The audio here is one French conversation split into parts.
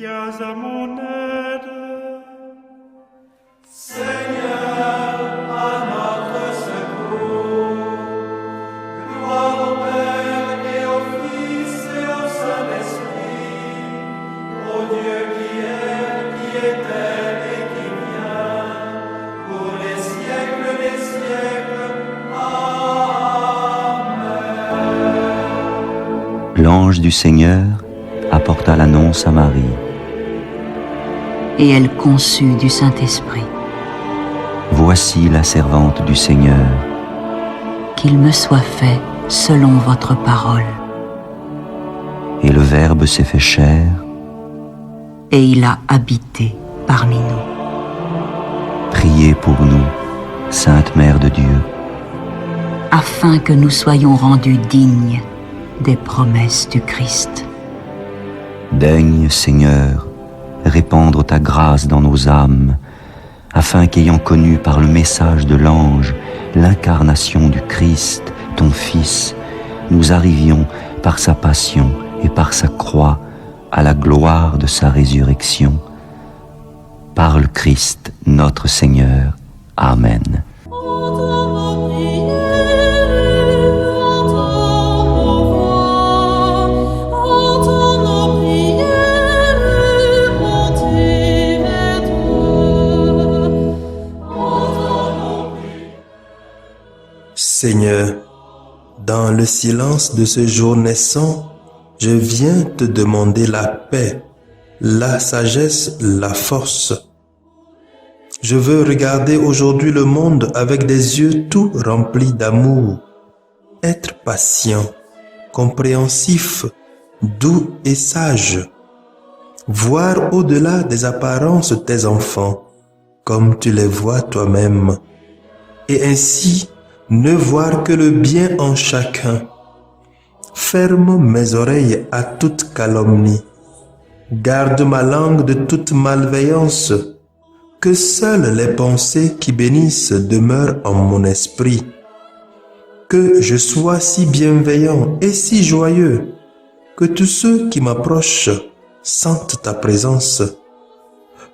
viens à mon aide. Seigneur, à notre secours. Gloire au Père et au Fils et au Saint-Esprit, au Dieu qui est, qui était et qui vient, pour les siècles des siècles. Amen. L'ange du Seigneur apporta l'annonce à Marie. Et elle conçut du Saint-Esprit. Voici la servante du Seigneur. Qu'il me soit fait selon votre parole. Et le Verbe s'est fait chair. Et il a habité parmi nous. Priez pour nous, Sainte Mère de Dieu, afin que nous soyons rendus dignes des promesses du Christ. Daigne, Seigneur, répandre ta grâce dans nos âmes, afin qu'ayant connu par le message de l'ange l'incarnation du Christ, ton Fils, nous arrivions par sa passion et par sa croix à la gloire de sa résurrection. Par le Christ notre Seigneur. Amen. Seigneur, dans le silence de ce jour naissant, je viens te demander la paix, la sagesse, la force. Je veux regarder aujourd'hui le monde avec des yeux tout remplis d'amour, être patient, compréhensif, doux et sage, voir au-delà des apparences tes enfants, comme tu les vois toi-même, et ainsi ne voir que le bien en chacun. Ferme mes oreilles à toute calomnie. Garde ma langue de toute malveillance. Que seules les pensées qui bénissent demeurent en mon esprit. Que je sois si bienveillant et si joyeux, que tous ceux qui m'approchent sentent ta présence.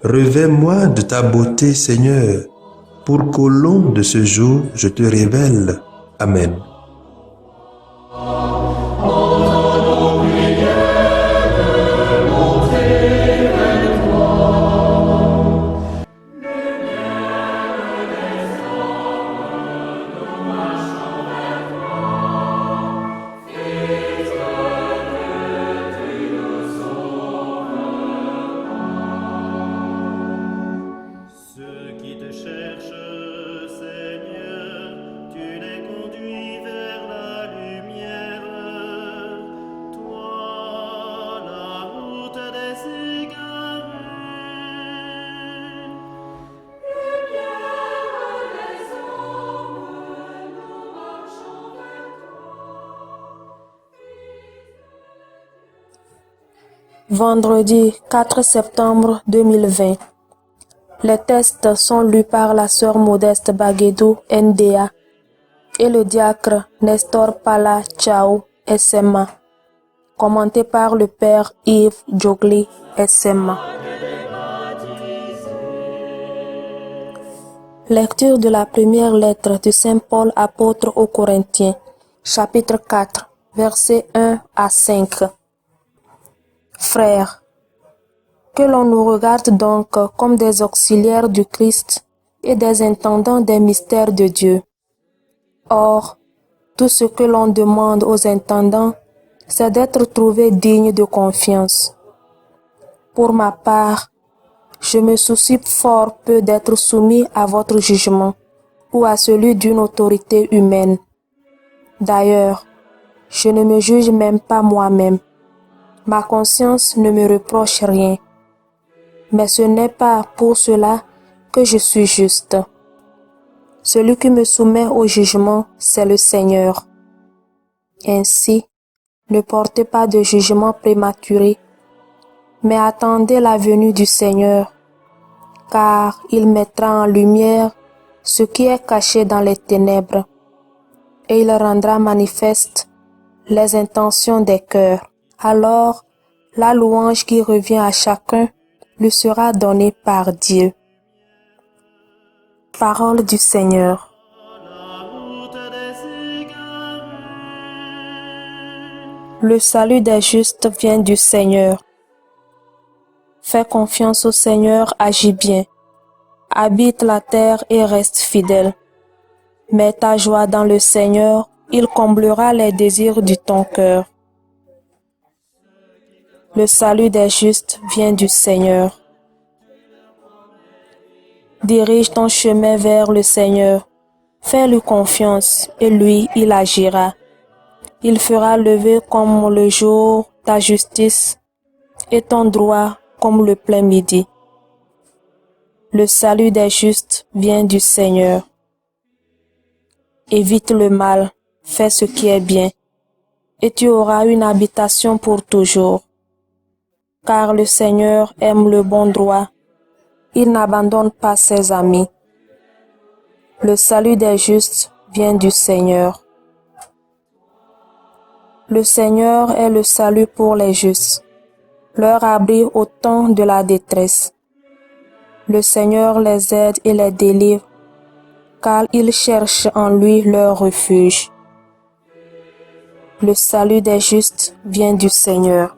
Revêt-moi de ta beauté, Seigneur, pour qu'au long de ce jour, je te révèle. Amen. Vendredi 4 septembre 2020. Les textes sont lus par la sœur Modeste Baguedou NDA et le diacre Nestor Pala Chao SMA, commenté par le père Yves Jogli SMA. Lecture de la première lettre de Saint Paul apôtre aux Corinthiens, chapitre 4, versets 1 à 5. Frères, que l'on nous regarde donc comme des auxiliaires du Christ et des intendants des mystères de Dieu. Or, tout ce que l'on demande aux intendants, c'est d'être trouvés dignes de confiance. Pour ma part, je me soucie fort peu d'être soumis à votre jugement ou à celui d'une autorité humaine. D'ailleurs, je ne me juge même pas moi-même. Ma conscience ne me reproche rien. Mais ce n'est pas pour cela que je suis juste. Celui qui me soumet au jugement, c'est le Seigneur. Ainsi, ne portez pas de jugement prématuré, mais attendez la venue du Seigneur, car il mettra en lumière ce qui est caché dans les ténèbres, et il rendra manifeste les intentions des cœurs. Alors, La louange qui revient à chacun lui sera donnée par Dieu. Parole du Seigneur. Le salut des justes vient du Seigneur. Fais confiance au Seigneur, agis bien. Habite la terre et reste fidèle. Mets ta joie dans le Seigneur, il comblera les désirs de ton cœur. Le salut des justes vient du Seigneur. Dirige ton chemin vers le Seigneur. Fais-lui confiance et lui, il agira. Il fera lever comme le jour ta justice et ton droit comme le plein midi. Le salut des justes vient du Seigneur. Évite le mal, fais ce qui est bien, et tu auras une habitation pour toujours. Car le Seigneur aime le bon droit, il n'abandonne pas ses amis. Le salut des justes vient du Seigneur. Le Seigneur est le salut pour les justes, leur abri au temps de la détresse. Le Seigneur les aide et les délivre, car ils cherchent en lui leur refuge. Le salut des justes vient du Seigneur.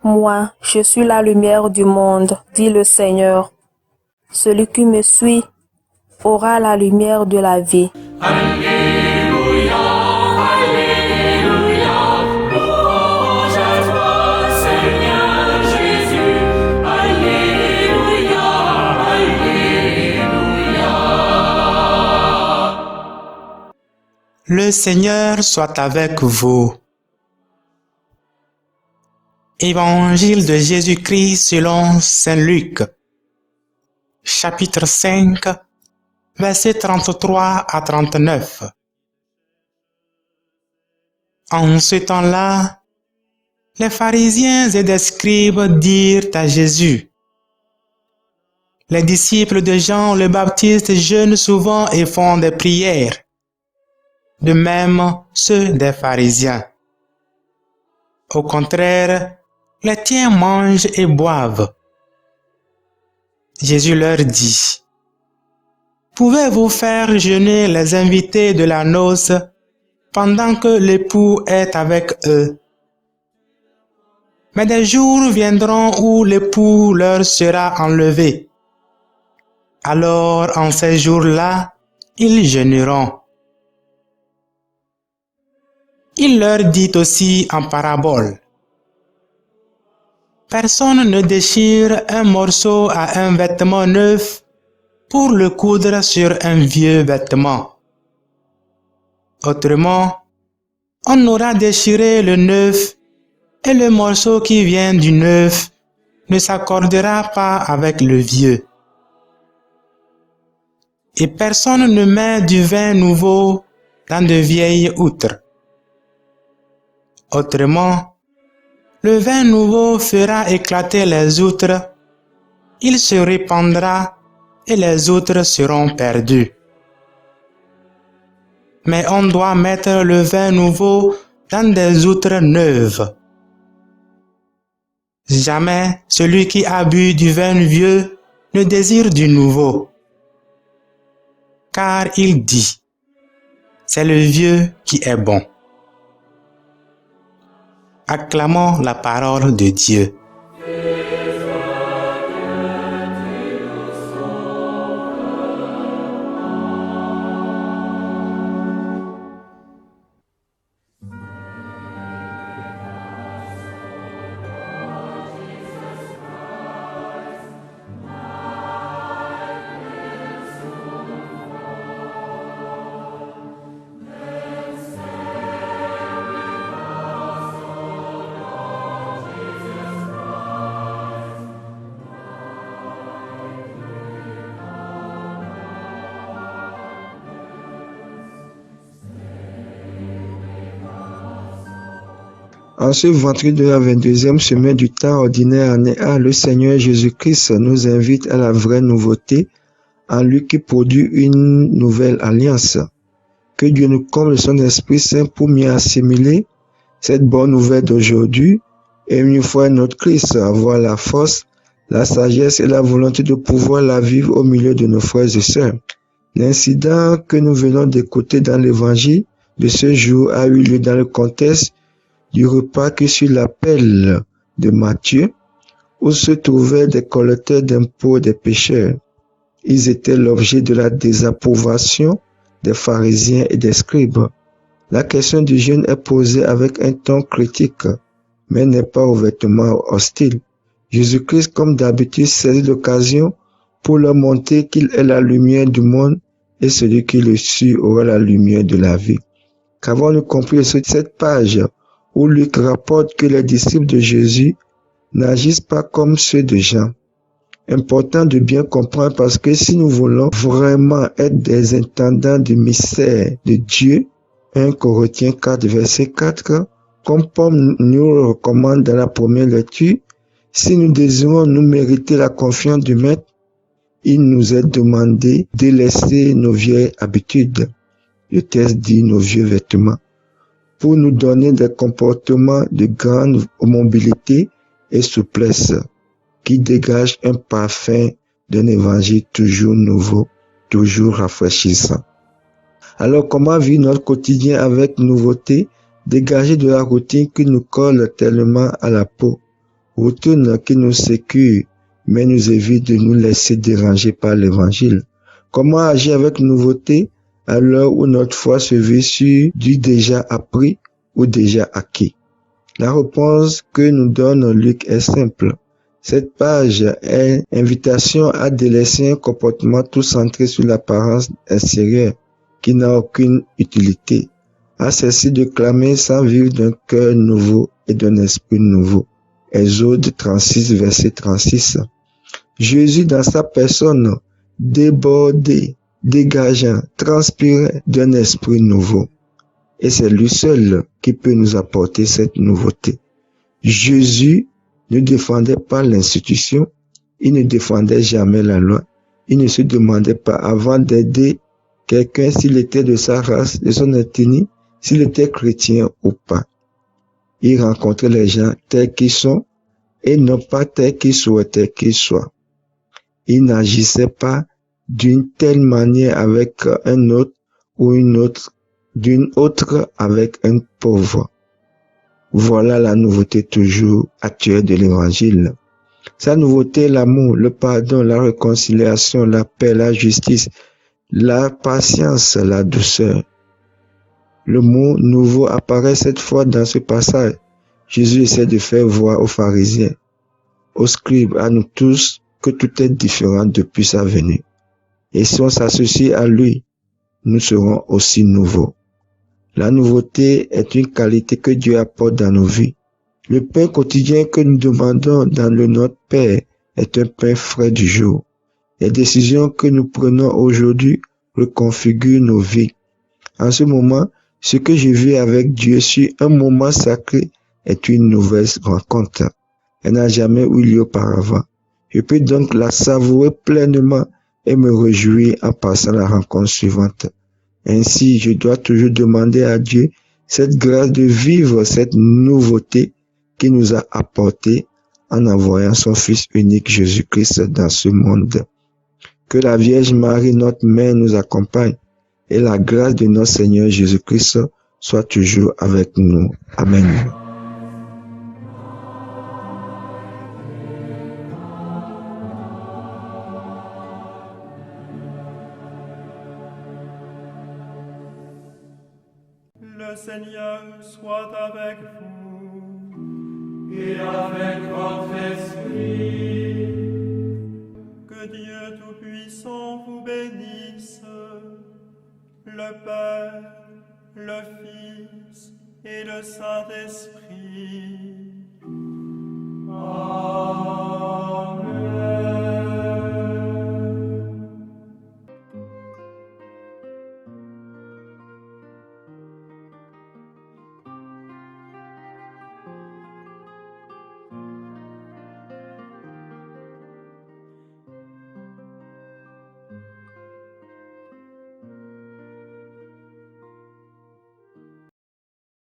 Moi, je suis la lumière du monde, dit le Seigneur. Celui qui me suit aura la lumière de la vie. Alléluia, Alléluia, louange à toi, Seigneur Jésus. Alléluia, Alléluia. Le Seigneur soit avec vous. Évangile de Jésus-Christ selon Saint Luc, chapitre 5, versets 33 à 39. En ce temps-là, les pharisiens et les scribes dirent à Jésus: les disciples de Jean le Baptiste jeûnent souvent et font des prières, de même ceux des pharisiens. Au contraire, les tiens mangent et boivent. Jésus leur dit: pouvez-vous faire jeûner les invités de la noce pendant que l'époux est avec eux? Mais des jours viendront où l'époux leur sera enlevé. Alors en ces jours-là, ils jeûneront. Il leur dit aussi en parabole: personne ne déchire un morceau à un vêtement neuf pour le coudre sur un vieux vêtement. Autrement, on aura déchiré le neuf et le morceau qui vient du neuf ne s'accordera pas avec le vieux. Et personne ne met du vin nouveau dans de vieilles outres. Autrement, le vin nouveau fera éclater les outres, il se répandra et les outres seront perdues. Mais on doit mettre le vin nouveau dans des outres neuves. Jamais celui qui a bu du vin vieux ne désire du nouveau. Car il dit: c'est le vieux qui est bon. Acclamons la parole de Dieu. En ce vendredi de la 22e semaine du temps ordinaire année A, le Seigneur Jésus-Christ nous invite à la vraie nouveauté, en lui qui produit une nouvelle alliance. Que Dieu nous comble de son Esprit Saint pour mieux assimiler cette bonne nouvelle d'aujourd'hui et une fois notre Christ, avoir la force, la sagesse et la volonté de pouvoir la vivre au milieu de nos frères et sœurs. L'incident que nous venons d'écouter dans l'évangile de ce jour a eu lieu dans le contexte du repas qui suit l'appel de Matthieu, où se trouvaient des collecteurs d'impôts des pécheurs. Ils étaient l'objet de la désapprobation des pharisiens et des scribes. La question du jeûne est posée avec un ton critique, mais n'est pas ouvertement hostile. Jésus-Christ, comme d'habitude, saisit l'occasion pour leur montrer qu'il est la lumière du monde et celui qui le suit aura la lumière de la vie. Qu'avons-nous compris sur cette page où Luc rapporte que les disciples de Jésus n'agissent pas comme ceux de Jean? Important de bien comprendre parce que si nous voulons vraiment être des intendants du mystère de Dieu, 1 Corinthiens 4, verset 4, comme Paul nous le recommande dans la première lecture, si nous désirons nous mériter la confiance du Maître, il nous est demandé de laisser nos vieilles habitudes, le texte dit nos vieux vêtements, pour nous donner des comportements de grande mobilité et souplesse qui dégagent un parfum d'un évangile toujours nouveau, toujours rafraîchissant. Alors comment vivre notre quotidien avec nouveauté, dégager de la routine qui nous colle tellement à la peau, routine qui nous sécure, mais nous évite de nous laisser déranger par l'évangile. Comment agir avec nouveauté à l'heure où notre foi se vit sur du déjà appris ou déjà acquis? La réponse que nous donne Luc est simple. Cette page est invitation à délaisser un comportement tout centré sur l'apparence extérieure qui n'a aucune utilité, à cesser de clamer sans vivre d'un cœur nouveau et d'un esprit nouveau. Exode 36, verset 36. Jésus dans sa personne débordé, dégageant, transpirait d'un esprit nouveau. Et c'est lui seul qui peut nous apporter cette nouveauté. Jésus ne défendait pas l'institution, il ne défendait jamais la loi, il ne se demandait pas avant d'aider quelqu'un s'il était de sa race, de son ethnie, s'il était chrétien ou pas. Il rencontrait les gens tels qu'ils sont et non pas tels qu'ils souhaitaient qu'ils soient. Il n'agissait pas d'une telle manière avec un autre ou d'une autre avec un pauvre. Voilà la nouveauté toujours actuelle de l'évangile. Sa nouveauté est l'amour, le pardon, la réconciliation, la paix, la justice, la patience, la douceur. Le mot nouveau apparaît cette fois dans ce passage. Jésus essaie de faire voir aux pharisiens, aux scribes, à nous tous, que tout est différent depuis sa venue. Et si on s'associe à lui, nous serons aussi nouveaux. La nouveauté est une qualité que Dieu apporte dans nos vies. Le pain quotidien que nous demandons dans le Notre Père est un pain frais du jour. Les décisions que nous prenons aujourd'hui reconfigurent nos vies. En ce moment, ce que je vis avec Dieu sur un moment sacré est une nouvelle rencontre. Elle n'a jamais eu lieu auparavant. Je peux donc la savourer pleinement et me réjouir en passant la rencontre suivante. Ainsi, je dois toujours demander à Dieu cette grâce de vivre cette nouveauté qu'il nous a apportée en envoyant son Fils unique Jésus-Christ dans ce monde. Que la Vierge Marie, notre Mère, nous accompagne et la grâce de notre Seigneur Jésus-Christ soit toujours avec nous. Amen. Le Seigneur soit avec vous. Et avec votre esprit. Que Dieu Tout-Puissant vous bénisse, le Père, le Fils et le Saint-Esprit. Amen.